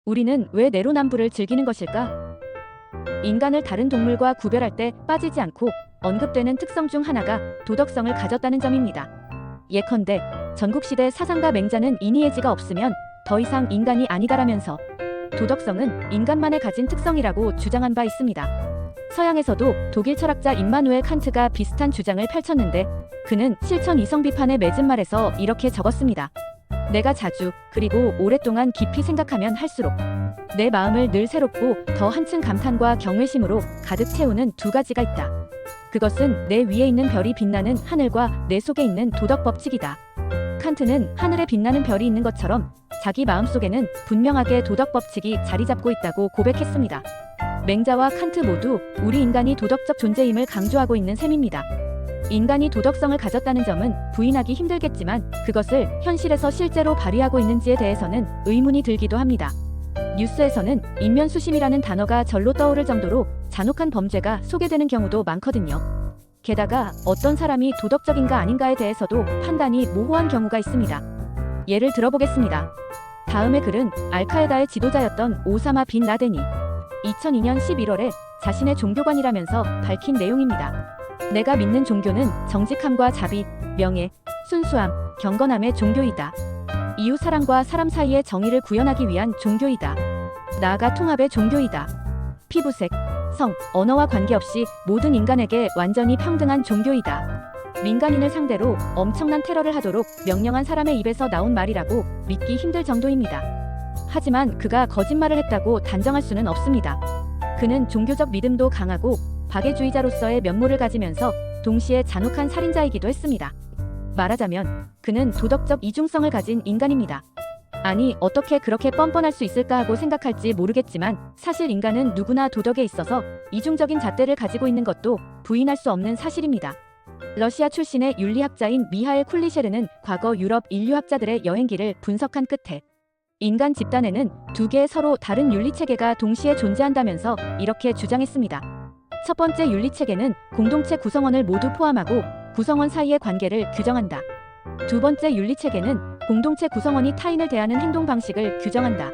우리는 왜 내로남불을 즐기는 것일까? 인간을 다른 동물과 구별할 때 빠지지 않고 언급되는 특성 중 하나가 도덕성을 가졌다는 점입니다. 예컨대 전국시대 사상가 맹자는 이니에지가 없으면 더 이상 인간이 아니다라면서 도덕성은 인간만의 가진 특성이라고 주장한 바 있습니다. 서양에서도 독일 철학자 임마누엘 칸트가 비슷한 주장을 펼쳤는데 그는 실천 이성 비판의 맺은 말에서 이렇게 적었습니다. 내가 자주 그리고 오랫동안 깊이 생각하면 할수록 내 마음을 늘 새롭고 더 한층 감탄과 경외심으로 가득 채우는 두 가지가 있다. 그것은 내 위에 있는 별이 빛나는 하늘과 내 속에 있는 도덕 법칙이다. 칸트는 하늘에 빛나는 별이 있는 것처럼 자기 마음속에는 분명하게 도덕 법칙이 자리 잡고 있다고 고백했습니다. 맹자와 칸트 모두 우리 인간이 도덕적 존재임을 강조하고 있는 셈입니다. 인간이 도덕성을 가졌다는 점은 부인하기 힘들겠지만 그것을 현실에서 실제로 발휘하고 있는지에 대해서는 의문이 들기도 합니다. 뉴스에서는 인면수심이라는 단어가 절로 떠오를 정도로 잔혹한 범죄가 소개되는 경우도 많거든요. 게다가 어떤 사람이 도덕적인가 아닌가에 대해서도 판단이 모호한 경우가 있습니다. 예를 들어보겠습니다. 다음의 글은 알카에다의 지도자였던 오사마 빈 라덴이 2002년 11월에 자신의 종교관이라면서 밝힌 내용입니다. 내가 믿는 종교는 정직함과 자비, 명예, 순수함, 경건함의 종교이다. 이웃 사랑과 사람 사이의 정의를 구현하기 위한 종교이다. 나아가 통합의 종교이다. 피부색, 성, 언어와 관계없이 모든 인간에게 완전히 평등한 종교이다. 민간인을 상대로 엄청난 테러를 하도록 명령한 사람의 입에서 나온 말이라고 믿기 힘들 정도입니다. 하지만 그가 거짓말을 했다고 단정할 수는 없습니다. 그는 종교적 믿음도 강하고 박애주의자로서의 면모를 가지면서 동시에 잔혹한 살인자이기도 했습니다. 말하자면 그는 도덕적 이중성을 가진 인간입니다. 아니 어떻게 그렇게 뻔뻔할 수 있을까 하고 생각할지 모르겠지만 사실 인간은 누구나 도덕에 있어서 이중적인 잣대를 가지고 있는 것도 부인할 수 없는 사실입니다. 러시아 출신의 윤리학자인 미하엘 쿨리셰르는 과거 유럽 인류학자들의 여행기를 분석한 끝에 인간 집단에는 두 개의 서로 다른 윤리체계가 동시에 존재한다면서 이렇게 주장했습니다. 첫 번째 윤리체계는 공동체 구성원을 모두 포함하고 구성원 사이의 관계를 규정한다. 두 번째 윤리체계는 공동체 구성원이 타인을 대하는 행동 방식을 규정한다.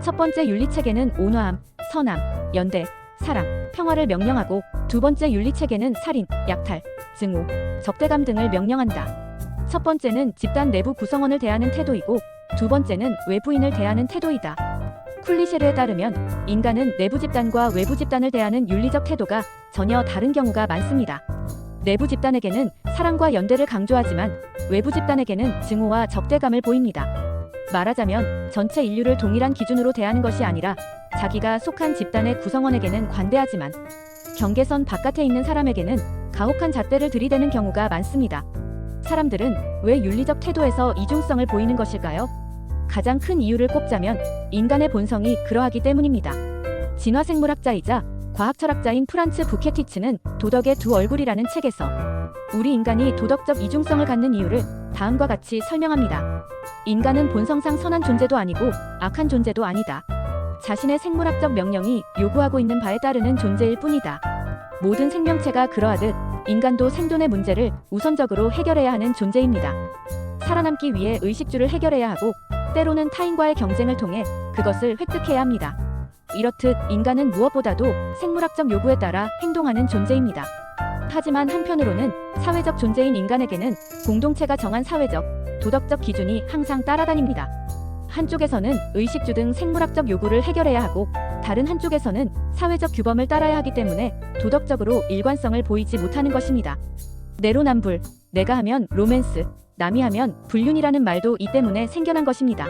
첫 번째 윤리체계는 온화함, 선함, 연대, 사랑, 평화를 명령하고 두 번째 윤리체계는 살인, 약탈, 증오, 적대감 등을 명령한다. 첫 번째는 집단 내부 구성원을 대하는 태도이고 두 번째는 외부인을 대하는 태도이다. 쿨리셰르에 따르면 인간은 내부 집단과 외부 집단을 대하는 윤리적 태도가 전혀 다른 경우가 많습니다. 내부 집단에게는 사랑과 연대를 강조하지만 외부 집단에게는 증오와 적대감을 보입니다. 말하자면 전체 인류를 동일한 기준으로 대하는 것이 아니라 자기가 속한 집단의 구성원에게는 관대하지만 경계선 바깥에 있는 사람에게는 가혹한 잣대를 들이대는 경우가 많습니다. 사람들은 왜 윤리적 태도에서 이중성을 보이는 것일까요? 가장 큰 이유를 꼽자면 인간의 본성이 그러하기 때문입니다. 진화생물학자이자 과학철학자인 프란츠 부케티츠는 도덕의 두 얼굴이라는 책에서 우리 인간이 도덕적 이중성을 갖는 이유를 다음과 같이 설명합니다. 인간은 본성상 선한 존재도 아니고 악한 존재도 아니다. 자신의 생물학적 명령이 요구하고 있는 바에 따르는 존재일 뿐이다. 모든 생명체가 그러하듯 인간도 생존의 문제를 우선적으로 해결해야 하는 존재입니다. 살아남기 위해 의식주를 해결해야 하고 때로는 타인과의 경쟁을 통해 그것을 획득해야 합니다. 이렇듯 인간은 무엇보다도 생물학적 요구에 따라 행동하는 존재입니다. 하지만 한편으로는 사회적 존재인 인간에게는 공동체가 정한 사회적, 도덕적 기준이 항상 따라다닙니다. 한쪽에서는 의식주 등 생물학적 요구를 해결해야 하고 다른 한쪽에서는 사회적 규범을 따라야 하기 때문에 도덕적으로 일관성을 보이지 못하는 것입니다. 내로남불, 내가 하면 로맨스, 남이 하면 불륜이라는 말도 이 때문에 생겨난 것입니다.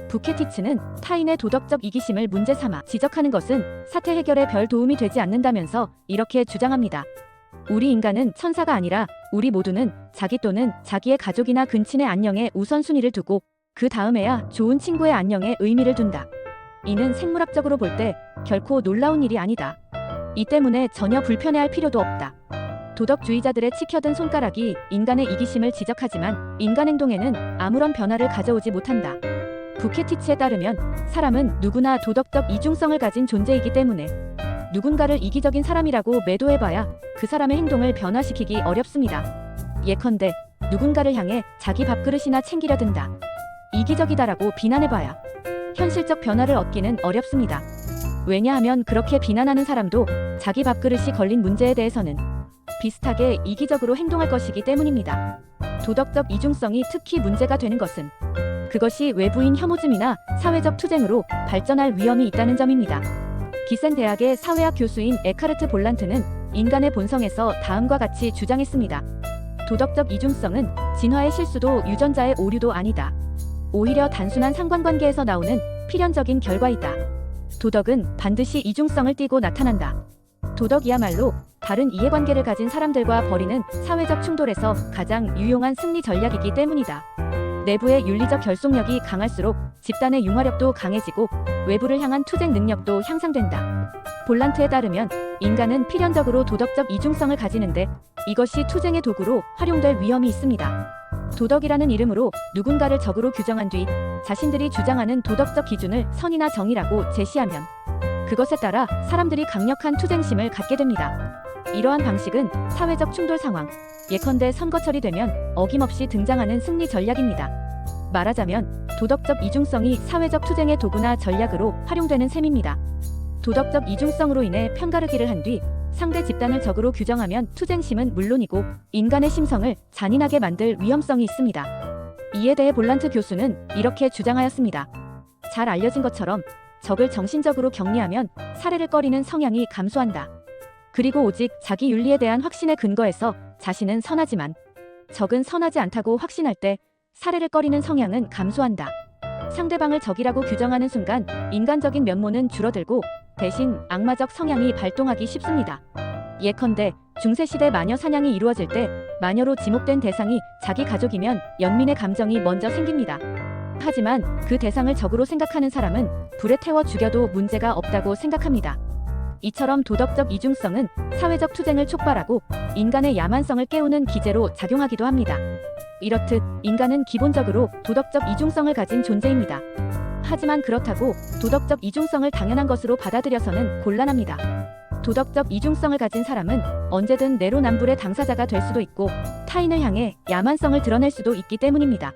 부케티츠는 타인의 도덕적 이기심을 문제 삼아 지적하는 것은 사태 해결에 별 도움이 되지 않는다면서 이렇게 주장합니다. 우리 인간은 천사가 아니라 우리 모두는 자기 또는 자기의 가족이나 근친의 안녕에 우선순위를 두고 그 다음에야 좋은 친구의 안녕에 의미를 둔다. 이는 생물학적으로 볼 때 결코 놀라운 일이 아니다. 이 때문에 전혀 불편해할 필요도 없다. 도덕주의자들의 치켜든 손가락이 인간의 이기심을 지적하지만 인간 행동에는 아무런 변화를 가져오지 못한다. 부케티츠에 따르면 사람은 누구나 도덕적 이중성을 가진 존재이기 때문에 누군가를 이기적인 사람이라고 매도해봐야 그 사람의 행동을 변화시키기 어렵습니다. 예컨대 누군가를 향해 자기 밥그릇이나 챙기려 든다. 이기적이다라고 비난해봐야 현실적 변화를 얻기는 어렵습니다. 왜냐하면 그렇게 비난하는 사람도 자기 밥그릇이 걸린 문제에 대해서는 비슷하게 이기적으로 행동할 것이기 때문입니다. 도덕적 이중성이 특히 문제가 되는 것은 그것이 외부인 혐오즘이나 사회적 투쟁으로 발전할 위험이 있다는 점입니다. 기센 대학의 사회학 교수인 에카르트 볼란트는 인간의 본성에서 다음과 같이 주장했습니다. 도덕적 이중성은 진화의 실수도 유전자의 오류도 아니다. 오히려 단순한 상관관계에서 나오는 필연적인 결과이다. 도덕은 반드시 이중성을 띠고 나타난다. 도덕이야말로 다른 이해관계를 가진 사람들과 벌이는 사회적 충돌에서 가장 유용한 승리 전략이기 때문이다. 내부의 윤리적 결속력이 강할수록 집단의 융화력도 강해지고 외부를 향한 투쟁 능력도 향상된다. 볼란트에 따르면 인간은 필연적으로 도덕적 이중성을 가지는데 이것이 투쟁의 도구로 활용될 위험이 있습니다. 도덕이라는 이름으로 누군가를 적으로 규정한 뒤 자신들이 주장하는 도덕적 기준을 선이나 정의라고 제시하면 그것에 따라 사람들이 강력한 투쟁심을 갖게 됩니다. 이러한 방식은 사회적 충돌 상황, 예컨대 선거철이 되면 어김없이 등장하는 승리 전략입니다. 말하자면 도덕적 이중성이 사회적 투쟁의 도구나 전략으로 활용되는 셈입니다. 도덕적 이중성으로 인해 편가르기를 한 뒤 상대 집단을 적으로 규정하면 투쟁심은 물론이고 인간의 심성을 잔인하게 만들 위험성이 있습니다. 이에 대해 볼란트 교수는 이렇게 주장하였습니다. 잘 알려진 것처럼 적을 정신적으로 격리하면 살해를 꺼리는 성향이 감소한다. 그리고 오직 자기 윤리에 대한 확신에 근거해서 자신은 선하지만 적은 선하지 않다고 확신할 때 살해를 꺼리는 성향은 감소한다. 상대방을 적이라고 규정하는 순간 인간적인 면모는 줄어들고 대신 악마적 성향이 발동하기 쉽습니다. 예컨대 중세시대 마녀 사냥이 이루어질 때 마녀로 지목된 대상이 자기 가족이면 연민의 감정이 먼저 생깁니다. 하지만 그 대상을 적으로 생각하는 사람은 불에 태워 죽여도 문제가 없다고 생각합니다. 이처럼 도덕적 이중성은 사회적 투쟁을 촉발하고 인간의 야만성을 깨우는 기제로 작용하기도 합니다. 이렇듯 인간은 기본적으로 도덕적 이중성을 가진 존재입니다. 하지만 그렇다고 도덕적 이중성을 당연한 것으로 받아들여서는 곤란합니다. 도덕적 이중성을 가진 사람은 언제든 내로남불의 당사자가 될 수도 있고 타인을 향해 야만성을 드러낼 수도 있기 때문입니다.